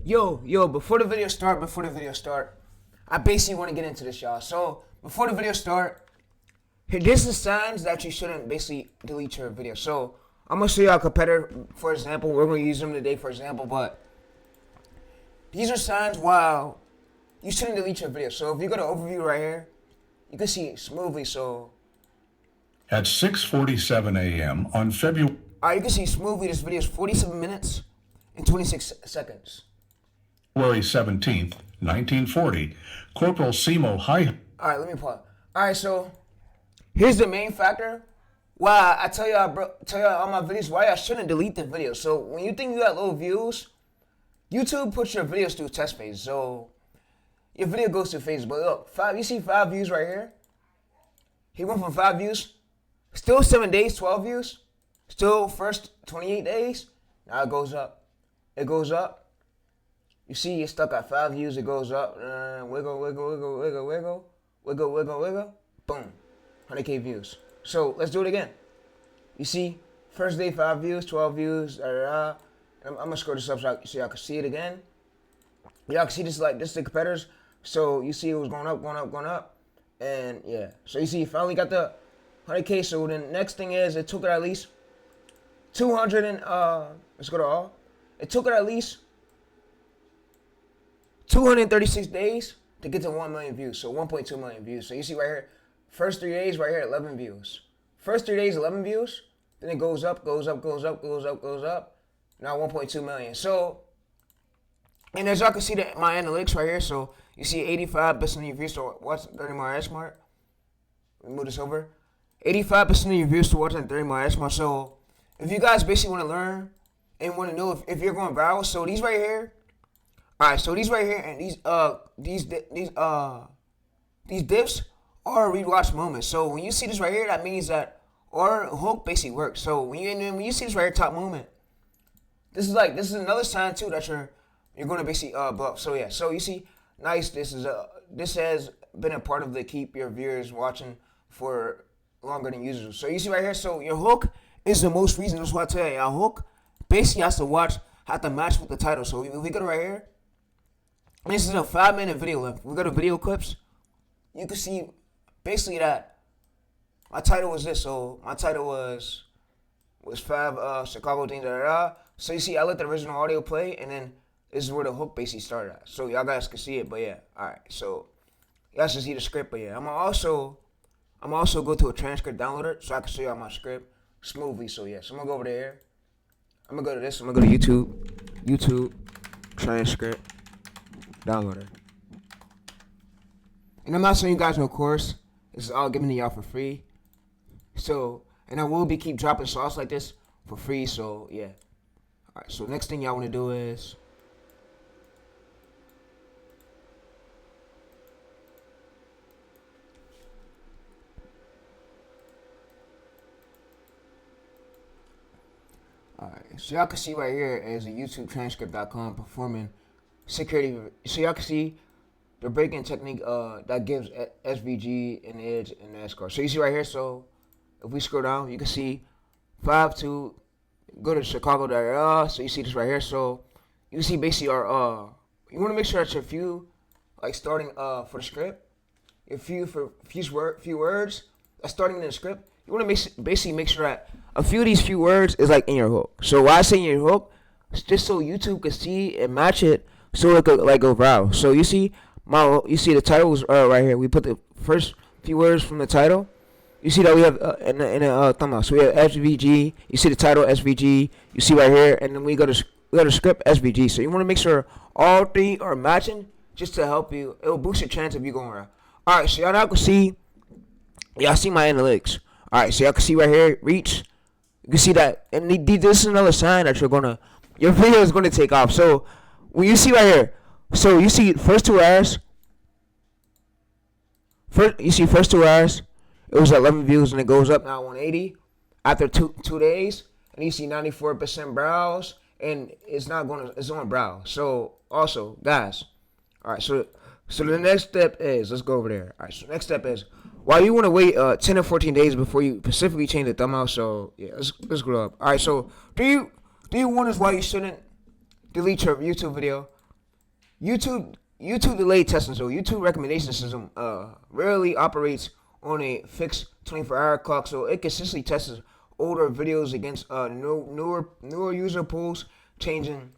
Yo, before the video start, I basically want to get into this, y'all. So, before the video start, here, this is signs that you shouldn't basically delete your video. So, I'm going to show y'all a competitor, for example. We're going to use them today, for example, but these are signs why you shouldn't delete your video. So, if you go to overview right here, you can see it smoothly, so. At 6:47 a.m. on February. Alright, you can see smoothly this video is 47 minutes and 26 seconds. February 17th, 1940, Corporal Simo High. Alright, let me pause. Alright, so here's the main factor why I tell y'all all my videos why y'all shouldn't delete the video. So when you think you got low views, YouTube puts your videos through a test phase. So your video goes to phase. But look, you see 5 views right here? He went from 5 views, still 7 days, 12 views, still first 28 days. Now it goes up. It goes up. You see, it's stuck at 5 views. It goes up. Wiggle. Boom. 100K views. So let's do it again. You see, first day 5 views, 12 views. I'm gonna scroll this up so y'all can see it again. Y'all can see this is the competitors. So you see it was going up, and yeah. So you see, you finally got the 100K. So the next thing is it took it at least 200 and let's go to all. It took it at least 236 days to get to 1 million views, so 1.2 million views. So you see right here, first 3 days right here, 11 views. First 3 days, 11 views. Then it goes up. Now 1.2 million. So, and as y'all can see my analytics right here, so you see 85% of your views to watch 30 more ad smart. Let me move this over. 85% of your views to watch 30 more ad smart. So if you guys basically want to learn and want to know if you're going viral, so these right here. Alright, so these right here and these diffs are rewatch moments. So when you see this right here, that means that our hook basically works. So when you see this right here, top moment, this is another sign too that you're gonna basically blow up. So yeah, so you see, nice. This has been a part of the keep your viewers watching for longer than usual. So you see right here, so your hook is the most reason. That's what I tell you. Your hook basically have to match with the title. So if we go to right here. This is a 5-minute video length. We go to video clips. You can see basically that my title was this. So my title was 5 Chicago things. So you see, I let the original audio play, and then this is where the hook basically started at. So y'all guys can see it, but yeah, all right. So y'all should see the script, but yeah, I'm also go to a transcript downloader so I can show y'all my script smoothly. So yeah, so I'm gonna go over there. I'm gonna go to this. I'm gonna go to YouTube transcript downloader. And I'm not showing you guys no course. This is all given to y'all for free. So, and I will be keep dropping sauce like this for free. So yeah. Alright, so next thing y'all want to do is alright, so y'all can see right here is a YouTubetranscript.com performing security. So y'all can see the break-in technique that gives SVG and edge and NASCAR. So you see right here. So if we scroll down, you can see 5 to go to Chicago. So you see this right here. So you see basically our you want to make sure that your few starting for the script, your few words that's starting in the script. You want to basically make sure that a few of these few words is in your hook. So why I say in your hook, it's just so YouTube can see and match it. So it could go viral. So you see the title was right here. We put the first few words from the title. You see that we have in a thumbnail. So we have SVG. You see the title SVG. You see right here, and then we go to script SVG. So you want to make sure all 3 are matching, just to help you. It will boost your chance of you going viral. All right, so y'all now can see. Y'all see my analytics. All right, so y'all can see right here reach. You can see that, and this is another sign that your video is gonna take off. So when you see right here, so you see first 2 hours. First 2 hours, it was 11 views, and it goes up now 180 after two days, and you see 94% browse, and it's on browse. So also, guys, all right. So the next step is, let's go over there. All right. So next step is, while you want to wait 10 or 14 days before you specifically change the thumbnail. So yeah, let's grow up. All right. So do you wonder why you shouldn't delete your YouTube video? YouTube delayed testing. So YouTube recommendation system rarely operates on a fixed 24-hour clock. So it consistently tests older videos against newer user pools, changing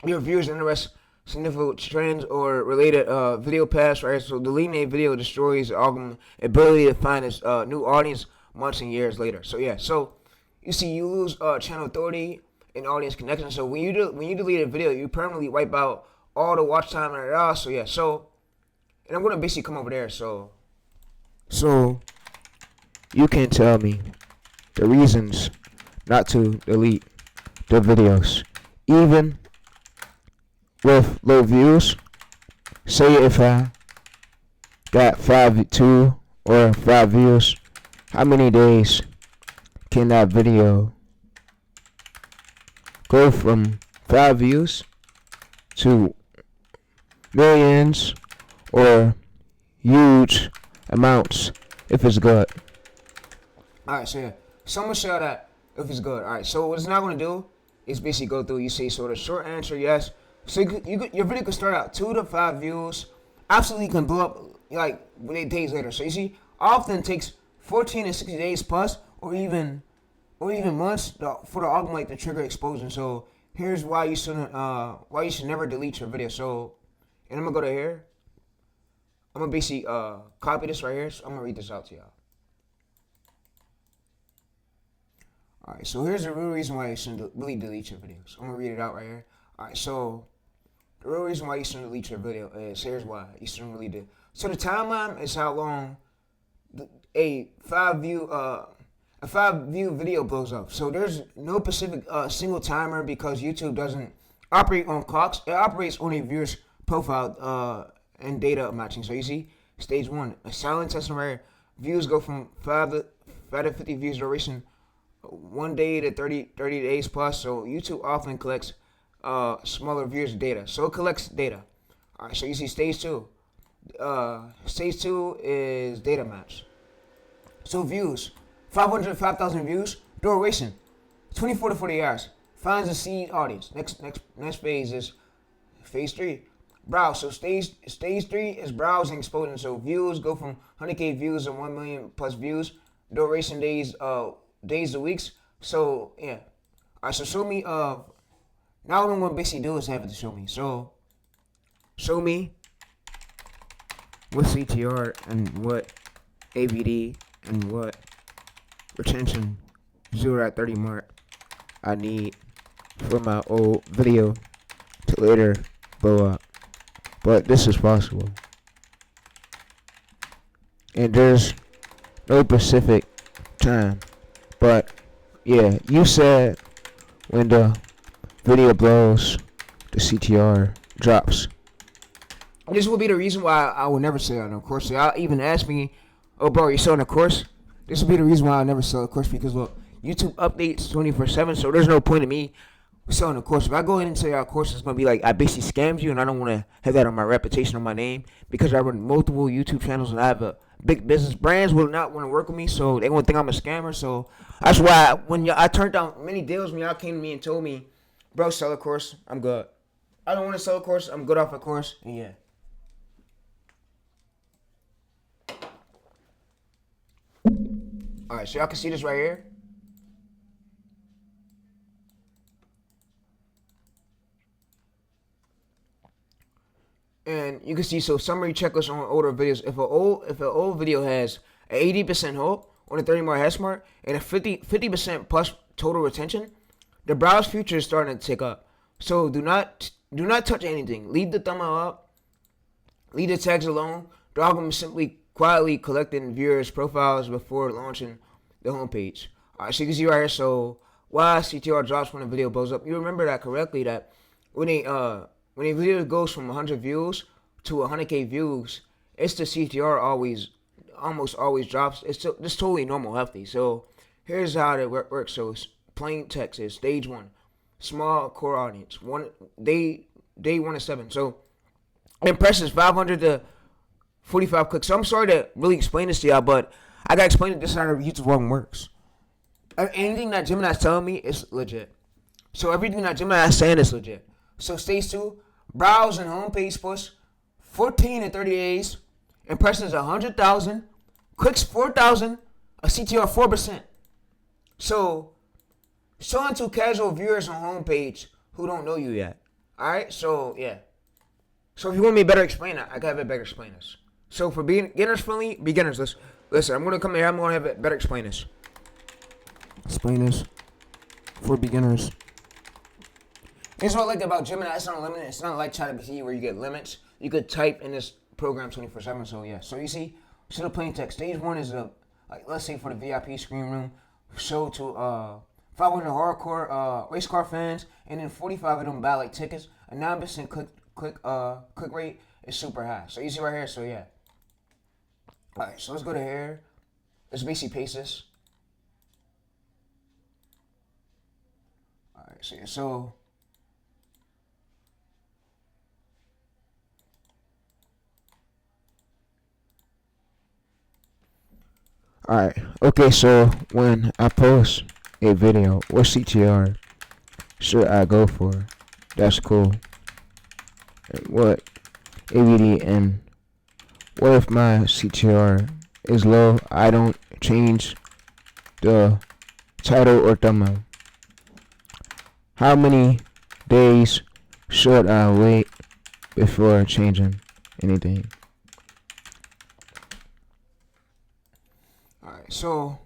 your viewers' interest, significant trends, or related video paths. Right. So deleting a video destroys the algorithm ability to find its new audience months and years later. So yeah. So you see, you lose channel authority and audience connection. So when you delete a video, you permanently wipe out all the watch time and all. So yeah. So and I'm gonna basically come over there. So you can tell me the reasons not to delete the videos, even with low views. Say if I got 2 or 5 views, how many days can that video go from 5 views to millions or huge amounts if it's good? Alright, so yeah. So I'm gonna show that if it's good. Alright, so what it's not gonna do is basically go through. You see, so the short answer, yes. So your video could start out 2 to 5 views, absolutely can blow up like days later. So you see, often takes 14 to 60 days plus, or even months for the algorithm to trigger explosion. So here's why you should never delete your video. So, and I'm gonna go to here. I'm gonna basically copy this right here. So I'm gonna read this out to y'all. Alright, so here's the real reason why you shouldn't really delete your videos. I'm gonna read it out right here. Alright, so the real reason why you shouldn't delete your video is, here's why you shouldn't really do. So the timeline is how long a 5 view video blows up. So there's no specific single timer because YouTube doesn't operate on clocks. It operates on a viewer's profile and data matching. So you see, stage 1, a silent testing right here. Views go from 5 to 50 views duration, 1 day to 30 days plus. So YouTube often collects smaller viewers' data. So it collects data. All right, so you see stage 2. Stage 2 is data match. So views, 505,000 views, duration, 24 to 40 hours. Finds a seed audience. Next phase is phase 3. Browse. So stage 3 is browsing exploding. So views go from 100K views and 1 million plus views. Duration days to weeks. So yeah. Alright, so show me now what I'm gonna basically do is have it to show me. So show me what CTR and what AVD and what retention 0 at 30 mark I need for my old video to later blow up. But this is possible. And there's no specific time. But yeah, you said when the video blows, the CTR drops. This will be the reason why I will never sell on a course. So y'all even ask me, oh bro, you selling a course? This will be the reason why I never sell a course, because look, YouTube updates 24/7, so there's no point in me selling a course. If I go in and sell y'all a course, it's gonna be like I basically scammed you, and I don't want to have that on my reputation, on my name, because I run multiple YouTube channels and I have a big business. Brands will not want to work with me, so they won't think I'm a scammer. So that's why when I turned down many deals when y'all came to me and told me, bro, sell a course, I'm good. I don't want to sell a course, I'm good off a course, and yeah. Alright, so y'all can see this right here. And you can see, so summary checklist on older videos. If an old video has an 80% hold on a 30 more hash mark and a 50% plus total retention, the browse feature is starting to tick up. So do not touch anything. Leave the thumbnail up. Leave the tags alone. The algorithm is simply quietly collecting viewers' profiles before launching the homepage. Alright, so you can see right here. So why CTR drops when a video blows up? You remember that correctly, that when a video goes from 100 views to 100K views, it's the CTR almost always drops. It's totally normal, healthy. So here's how it works. So it's plain text is stage 1, small core audience, day 1 to 7. So impressions 500 to 45 clicks. So I'm sorry to really explain this to y'all, but I gotta explain this how YouTube algorithm works. Anything that Gemini's telling me is legit. So everything that Gemini is saying is legit. So stage 2, browse and homepage push, 14 and 30 days, impressions 100,000, clicks 4,000, a CTR 4%. So, showing to casual viewers on homepage who don't know you yet. Alright, so yeah. So if you want me to better explain that, I can have it better explain this. So for beginners friendly, listen, I'm gonna come here, I'm gonna have it better explain this. Explain this for beginners. Here's what I like about Gemini. It's not limited. It's not like ChatGPT where you get limits. You could type in this program 24/7. So yeah. So you see, instead of plain text, stage 1 is let's say for the VIP screen room, show to 500 hardcore race car fans, and then 45 of them buy like tickets. A 9% click rate is super high. So you see right here. So yeah. All right. So let's go to here. Let's basically paste this. All right. So yeah. So. Alright, okay, so when I post a video, what CTR should I go for? That's cool. And what AVD, and what if my CTR is low? I don't change the title or thumbnail. How many days should I wait before changing anything? So,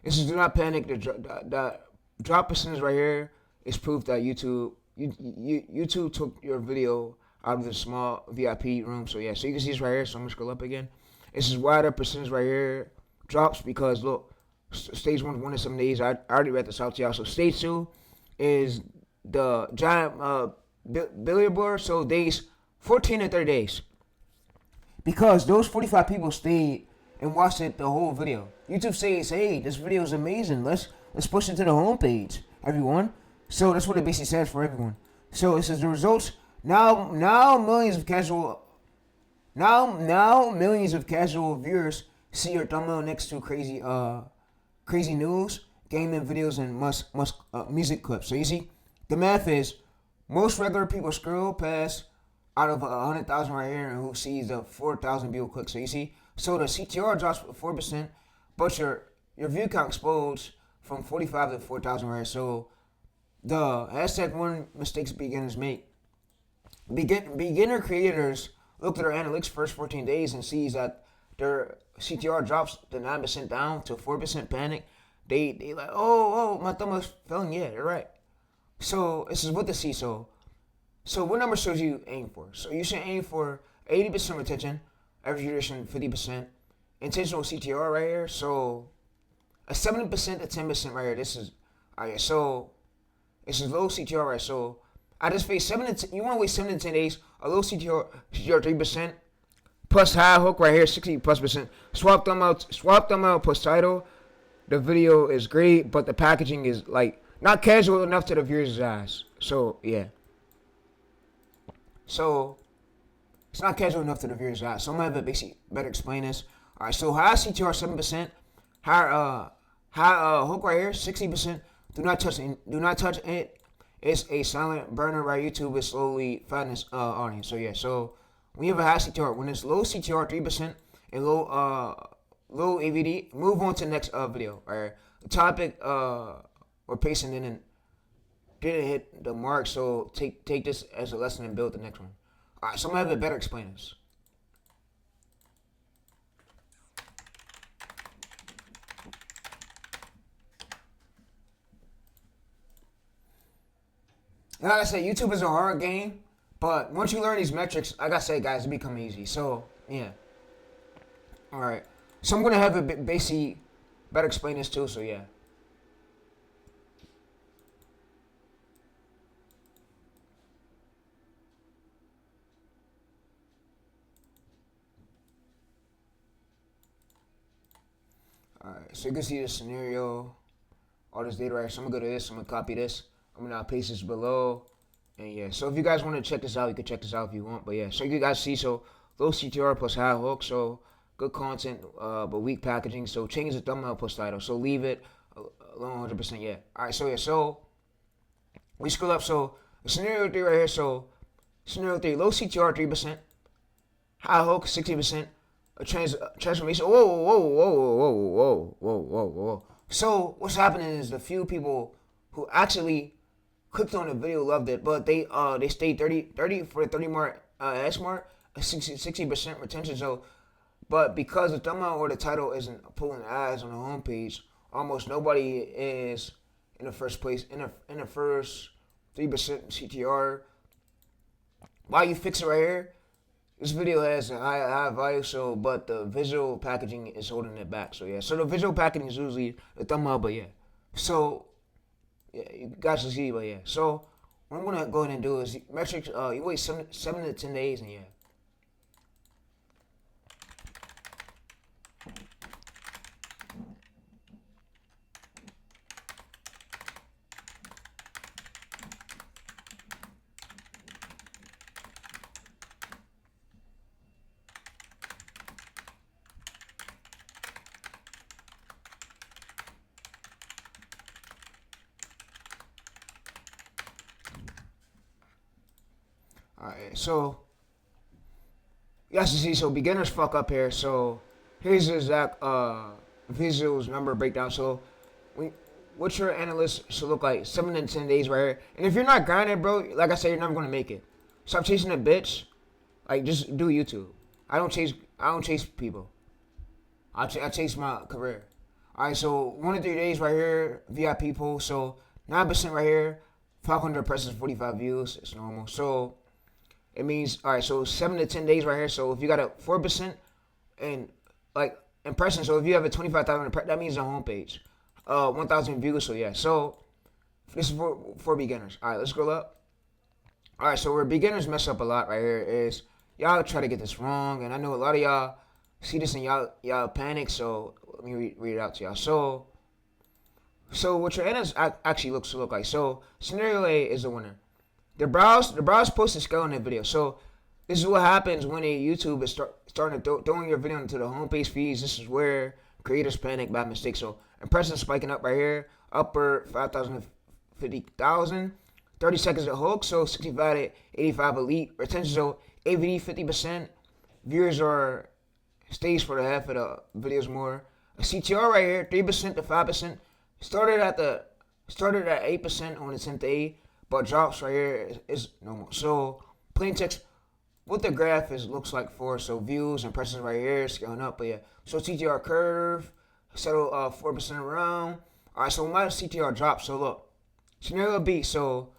this is do not panic. The drop percentage right here is proof that YouTube took your video out of the small VIP room. So yeah, so you can see this right here. So I'm gonna scroll up again. This is why the percentage right here drops because look, stage 1 to 7 days. I already read this out to y'all. So stage 2 is the giant billiard board. So days 14 and 30 days. Because those 45 people stayed and watched it the whole video. YouTube says, hey, this video is amazing. Let's push it to the homepage, everyone. So that's what it basically says for everyone. So it says the results now millions of casual viewers see your thumbnail next to crazy news, gaming videos, and music clips. So you see, the math is most regular people scroll past out of 100,000 right here, and who sees the 4,000 view clicks. So you see. So the CTR drops 4%, but your view count explodes from 45 to 4,000 right. So the #1 mistakes beginners make. Beginner creators look at their analytics first 14 days and sees that their CTR drops the 9% down to 4%. Panic. They like, oh, my thumbnail's failing. Yeah, they're right. So this is what to see. So what number should you aim for? So you should aim for 80% retention. Average duration 50%. Intentional CTR right here. So a 7% to 10% right here. This is alright. So this is low CTR right. So I just faced 7 to 10. You want to wait 7 to 10 days. A low CTR 3%. Plus high hook right here 60+%. Swap thumbnail plus title. The video is great, but the packaging is like not casual enough to the viewers' eyes. So yeah. So it's not casual enough to the viewers' eyes. So I'm gonna have basically better explain this. All right. So high CTR 7%, high hook right here 60%. Do not touch it. It's a silent burner right. YouTube is slowly finding this audience. So yeah. So when you have a high CTR, when it's low CTR 3% and low AVD, move on to the next video. All right. The topic or pacing didn't hit the mark. So take this as a lesson and build the next one. Alright, so I'm going to have it better explain this. And like I said, YouTube is a hard game, but once you learn these metrics, like I said, guys, it become easy. So, yeah. Alright. So I'm going to have it basically better explain this too, so yeah. Alright, so you can see the scenario, all this data right. So I'm going to go to this, I'm going to copy this. I'm going to paste this below. And yeah, so if you guys want to check this out, you can check this out if you want. But yeah, so you guys see, so low CTR plus high hook. So good content, but weak packaging. So change the thumbnail plus title. So leave it alone 100%, yeah. Alright, so yeah, so we scroll up. So the scenario right here, so Scenario 3, low CTR 3%, high hook 60%, a transformation. Whoa. So what's happening is the few people who actually clicked on the video loved it, but they stayed 30 for the 30 mark S mark, a 60% retention. So, but because the thumbnail or the title isn't pulling ads on the homepage, almost nobody is in the first place in the first 3% CTR. While you fix it right here, this video has a high value, so but the visual packaging is holding it back. So yeah, so the visual packaging is usually the thumbnail, but yeah. So yeah, you guys will see, but yeah. So what I'm gonna go ahead and do is metrics. You wait 7 to 10 days, and yeah. Alright, so you guys can see, so beginners fuck up here. So here's the exact visuals number breakdown. So what your analyst should look like 7 to 10 days right here. And if you're not grinding, bro, like I said, you're never gonna make it. Stop chasing a bitch. Like, just do YouTube. I don't chase people. I chase my career. Alright, so 1 to 3 days right here, VIP poll. So 9% right here, 500 impressions, 45 views. It's normal. So it means, all right, so 7 to 10 days right here. So if you got a 4% and like impressions, so if you have a 25,000 that means a homepage, 1,000 views. So yeah, so this is for beginners. All right, let's scroll up. All right, so where beginners mess up a lot right here is y'all try to get this wrong, and I know a lot of y'all see this and y'all panic. So let me read it out to y'all. So what your analyst actually looks to look like. So scenario A is the winner. The browse post is scale in the video. So this is what happens when a YouTube is starting to throwing your video into the homepage feeds. This is where creators panic by mistake. So impressions spiking up right here, upper 5,000 to 50,000, 30 seconds of hook. So 65 to 85 elite retention. So AVD 50%. Viewers are stays for the half of the videos more. A CTR right here 3% to 5%. Started at 8% on the 10th day. But drops right here is normal. So plain text, what the graph looks like for, so views, impressions right here, scaling up, but yeah. So CTR curve, settle 4% around. Alright, so my CTR drops, so look. Scenario B, so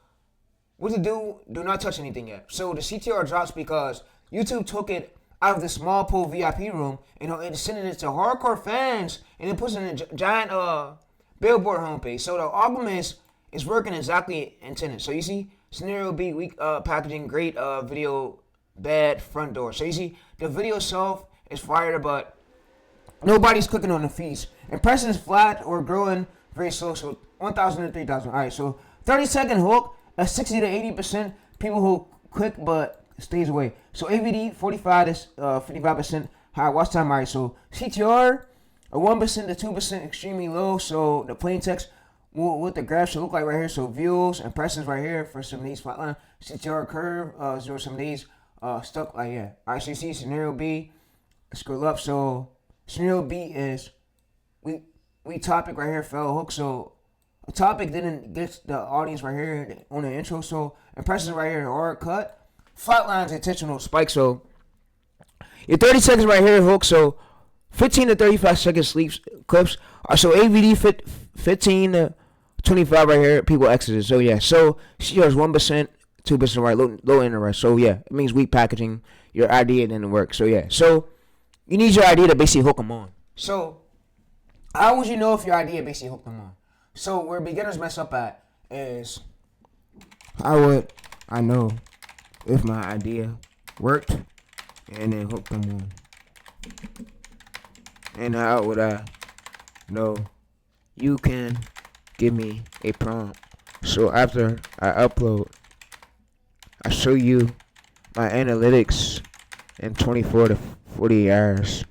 what to do? Do not touch anything yet. So the CTR drops because YouTube took it out of the small pool VIP room and it sent it to hardcore fans and it puts it in a giant billboard homepage. So the algorithm is working exactly intended. So you see, scenario B, weak packaging, great video, bad front door. So you see, the video itself is fired, but nobody's clicking on the feeds. Impressions flat or growing very slow. So 1,000 to 3,000. All right, so 30-second hook, 60 to 80% people who click but stays away. So AVD 45 to 55% high watch time. All right, so CTR a 1% to 2% extremely low. So the plain text, what the graph should look like right here. So views, impressions right here for some of these flatline. CTR curve, 0 some of these stuck like yeah. All right, so you see scenario B, scroll up. So scenario B is we topic right here fell hook. So a topic didn't get the audience right here on the intro. So impressions right here are cut. Flatlines intentional spike. So your 30 seconds right here hook. So 15 to 35 second sleeps clips. So AVD 15 to 25 right here. People exited. So yeah. So CTR is 1%, 2% right. Low interest. So yeah, it means weak packaging. Your idea didn't work. So yeah. So you need your idea to basically hook them on. So how would you know if your idea basically hooked them on? So where beginners mess up at is how would I know if my idea worked and then hooked them on? And how would I know? You can give me a prompt. So after I upload, I show you my analytics in 24 to 48 hours.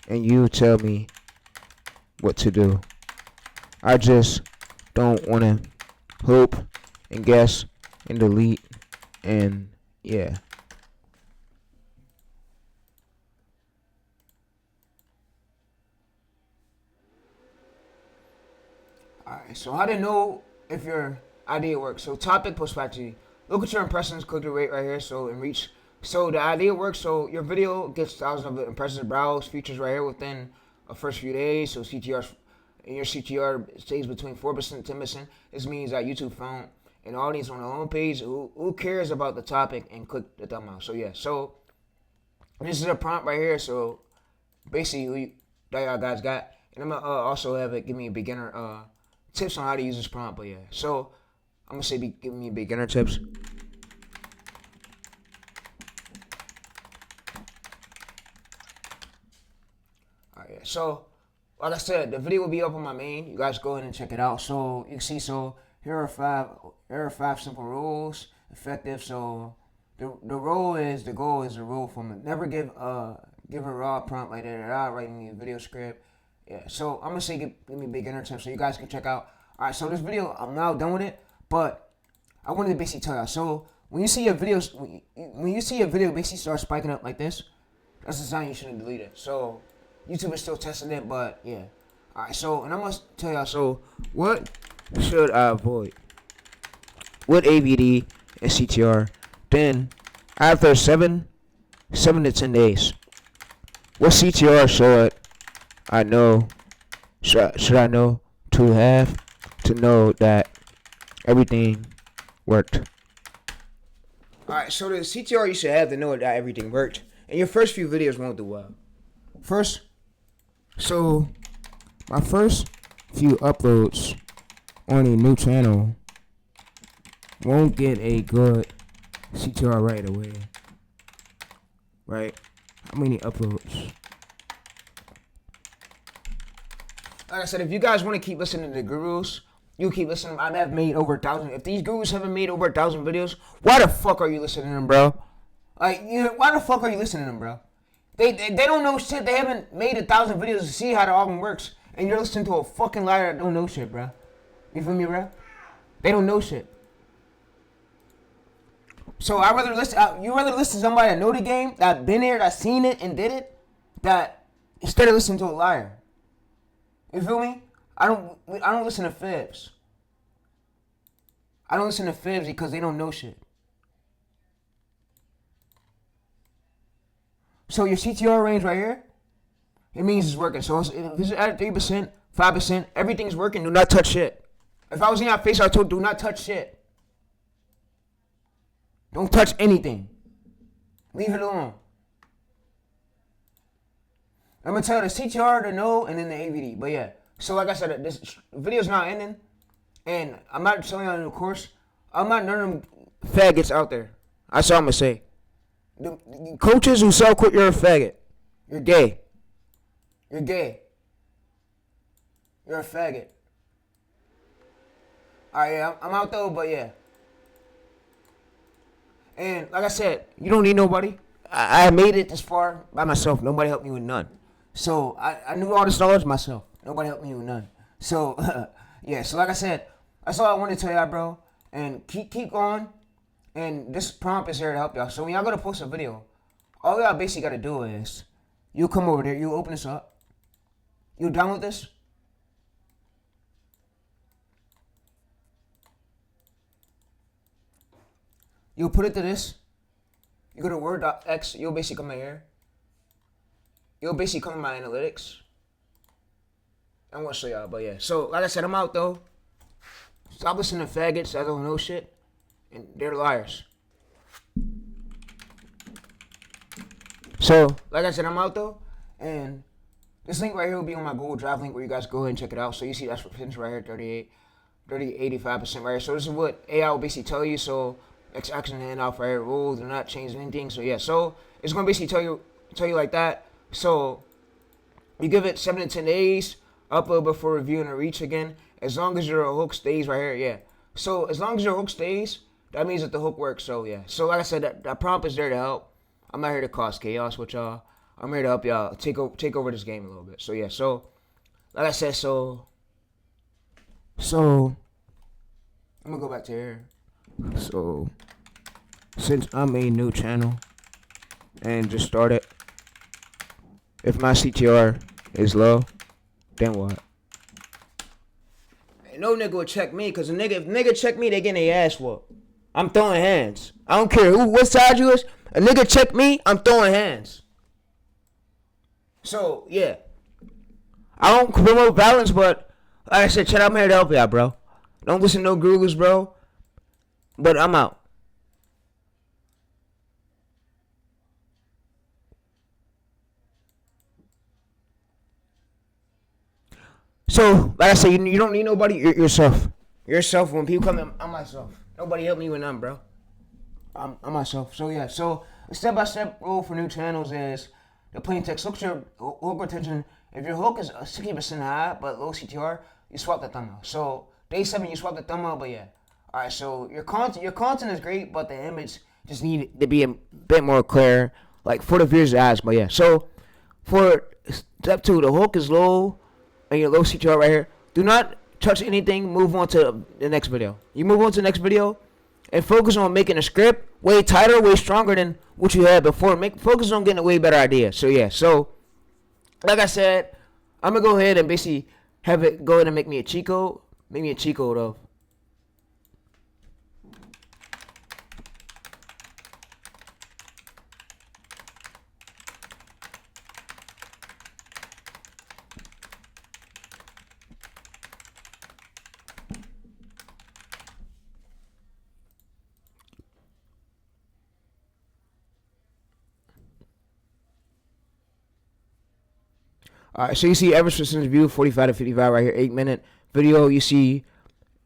And you tell me what to do. I just don't want to hope and guess and delete And yeah. Alright, so how to know if your idea works. So topic plus strategy. Look at your impressions, click the rate right here, so and reach. So the idea works, so your video gets thousands of impressions, browse features right here within the first few days. So CTR, and your CTR stays between 4% and 10%. This means that YouTube found an audience on the homepage who cares about the topic and click the thumbnail. So yeah, so this is a prompt right here. So basically that y'all guys got, and I'm gonna also have it give me a beginner tips on how to use this prompt. But yeah, so I'm gonna say give me beginner tips. Alright, yeah. So like I said, the video will be up on my main. You guys go ahead and check it out. So you can see, so here are five simple rules. Effective. So the goal is the rule from never give a raw prompt like that writing me a video script. Yeah, so I'm gonna say give me beginner tips so you guys can check out. Alright, so this video I'm now done with it, but I wanted to basically tell y'all. So when you see a video basically start spiking up like this, that's a sign you shouldn't delete it. So YouTube is still testing it, but yeah. Alright, so and I'm gonna tell y'all. So what should I avoid? What AVD and CTR? Then after 7 to 10 days, what CTR should I know? Should I know to have to know that everything worked? Alright, so the CTR you should have to know that everything worked. And your first few videos won't do well. So my first few uploads on a new channel won't get a good CTR right away. Right? How many uploads? Like I said, if you guys want to keep listening to the gurus, you keep listening. I have made over 1,000. If these gurus haven't made over 1,000 videos, why the fuck are you listening to them, bro? Like, why the fuck are you listening to them, bro? They don't know shit. They haven't made 1,000 videos to see how the album works, and you're listening to a fucking liar that don't know shit, bro. You feel me, bro? They don't know shit. So I'd rather listen. You rather listen to somebody that know the game, that been there, that seen it and did it, that instead of listening to a liar. You feel me? I don't listen to fibs. I don't listen to fibs because they don't know shit. So your CTR range right here, it means it's working. So if it's at 3%, 5%, everything's working. Do not touch shit. If I was in your face, I told do not touch shit. Don't touch anything. Leave it alone. I'm gonna tell you the CTR, the no, and then the AVD. But yeah, so like I said, this video's not ending, and I'm not telling you on the course. I'm not none of them faggots out there. That's all I'm gonna say. The coaches who sell quit, you're a faggot. You're gay. You're gay. You're a faggot. Alright, yeah, I'm out though, but yeah. And like I said, you don't need nobody. I made it this far by myself. Nobody helped me with none. So I knew all this knowledge myself. Nobody helped me with none. So yeah. So like I said, that's all I wanted to tell y'all, bro. And keep going. And this prompt is here to help y'all. So when y'all go to post a video, all y'all basically got to do is you come over there, you open this up, you download this. You'll put it to this. You go to Word.x. You'll basically come in here. You'll basically come in my analytics. I'm gonna show y'all, but yeah. So like I said, I'm out though. Stop listening to faggots that don't know shit, and they're liars. So like I said, I'm out though, and this link right here will be on my Google Drive link where you guys go ahead and check it out. So you see that's percentage right here, 85% right here. So this is what AI will basically tell you. So X action hand off right here, rules, they're not changing anything. So yeah, so it's gonna basically tell you like that. So you give it 7 to 10 days, upload before reviewing and reach again. As long as your hook stays right here, yeah. So as long as your hook stays, that means that the hook works. So yeah. So like I said, that prompt is there to help. I'm not here to cause chaos with y'all. I'm here to help y'all take over this game a little bit. So yeah. So like I said, so I'm gonna go back to here. So since I'm a new channel and just started, if my CTR is low, then what? Ain't no nigga would check me, cause if nigga check me, they getting their ass whooped. I'm throwing hands. I don't care what side you is. A nigga check me, I'm throwing hands. So yeah, I don't promote violence, but like I said, chat, I'm here to help y'all, bro. Don't listen to no gurus, bro. But I'm out. So, like I said, you don't need nobody. You're yourself. Yourself. When people come in, I'm myself. Nobody help me with nothing, bro. I'm myself. So yeah. So a step-by-step rule for new channels is the plain text. Look at your hook retention. If your hook is 60% high but low CTR, you swap the thumbnail. So day 7, you swap the thumbnail. But yeah. All right. So your content is great, but the image just need to be a bit more clear, like for the viewers' eyes. But yeah. So for step 2, the hook is low. And your low CTR right here. Do not touch anything. Move on to the next video. You move on to the next video and focus on making a script way tighter, way stronger than what you had before. Focus on getting a way better idea. So yeah. So like I said, I'm gonna go ahead and basically have it go ahead and make me a cheat code. Make me a cheat code of. Alright, so you see average percentage view 45 to 55 right here, 8-minute video. You see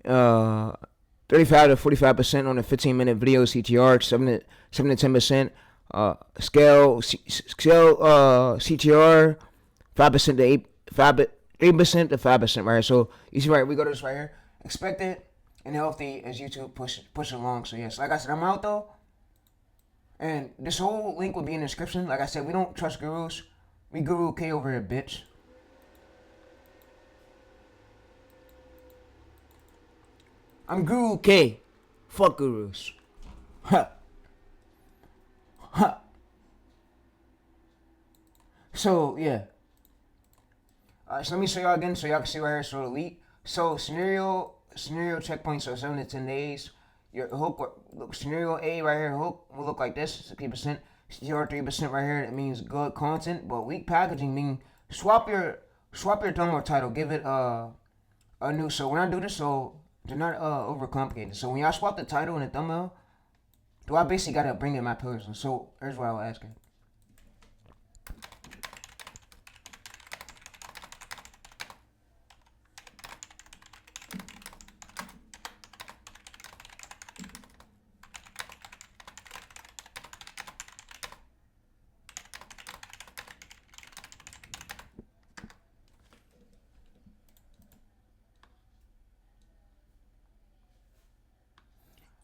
35 to 45% on a 15-minute video CTR, 7 to 10%. Scale CTR 5% to 8% to 5% right here. So you see right, we go to this right here. Expected and healthy as YouTube push along. So yes, like I said, I'm out though. And this whole link will be in the description. Like I said, we don't trust gurus. We Guru K over here, bitch. I'm Guru K. Fuck gurus. Huh. Huh. So, yeah. Alright, so let me show y'all again so y'all can see right here. So, elite. So, scenario checkpoint. So, 7 to 10 days. Your hook, look, scenario A right here, hook will look like this, 60%. CTR 3% right here, that means good content, but weak packaging mean swap your thumbnail title, give it a new. So when I do this, so do not overcomplicate it. So when y'all swap the title and the thumbnail, do I basically gotta bring in my pillars? So here's what I was asking.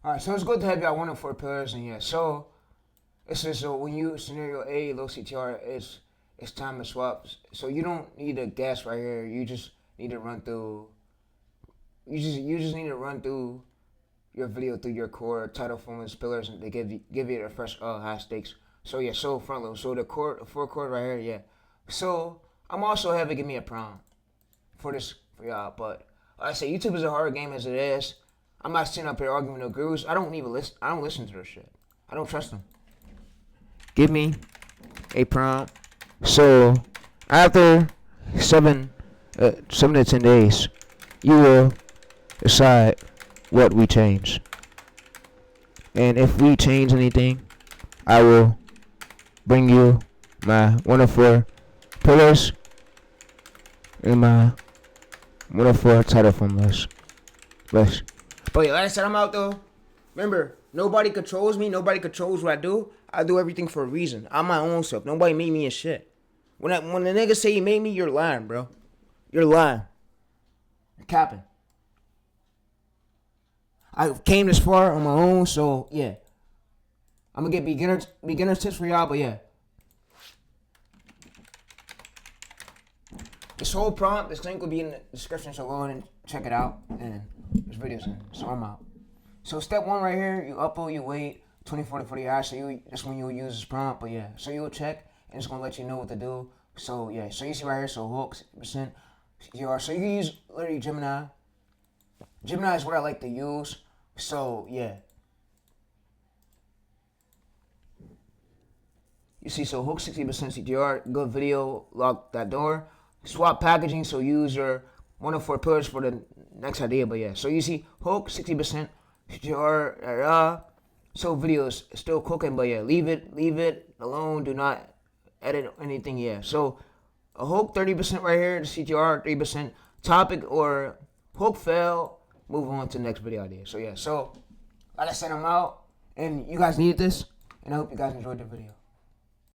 Alright, so it's good to have y'all 1 and 4 pillars, and yeah, so it's just so when you scenario A low CTR, it's time to swap. So you don't need a guess right here. You just need to run through. You just need to run through your video through your core title formats pillars, and they give you a fresh high stakes. So yeah, so front load. So the 4 chord right here, yeah. So I'm also having give me a prompt for this for y'all, but like I say YouTube is a hard game as it is. I'm not sitting up here arguing with no gurus. I don't even listen. I don't listen to their shit. I don't trust them. Give me a prompt. So after 7 to 10 days, you will decide what we change. And if we change anything, I will bring you my 1 of 4 pillars and my 1 of 4 title formulas. But yeah, like I said, I'm out though. Remember, nobody controls me. Nobody controls what I do. I do everything for a reason. I'm my own self. Nobody made me a shit. When the niggas say you made me, you're lying, bro. You're lying. You're capping. I came this far on my own, so yeah. I'm gonna get beginner tips for y'all, but yeah. This whole prompt, this link will be in the description, so go ahead and check it out. And there's videos in it, so I'm out. So step 1 right here, you upload, you wait 24 to 48 hours. So that's when you'll use this prompt. But yeah, so you'll check and it's gonna let you know what to do. So yeah, so you see right here, so hook 60%. So you can use literally Gemini. Gemini is what I like to use. So yeah. You see, so hook 60% CTR, good video, lock that door. Swap packaging, so use your 104 pillars for the next idea. But yeah, so you see, hook 60% CTR, so video is still cooking, but yeah, leave it alone. Do not edit anything. Yeah, so a hook 30% right here, the CTR 3%. Topic or hook fail, move on to the next video idea. So yeah, so like I said, I'm out, and you guys need this, and I hope you guys enjoyed the video.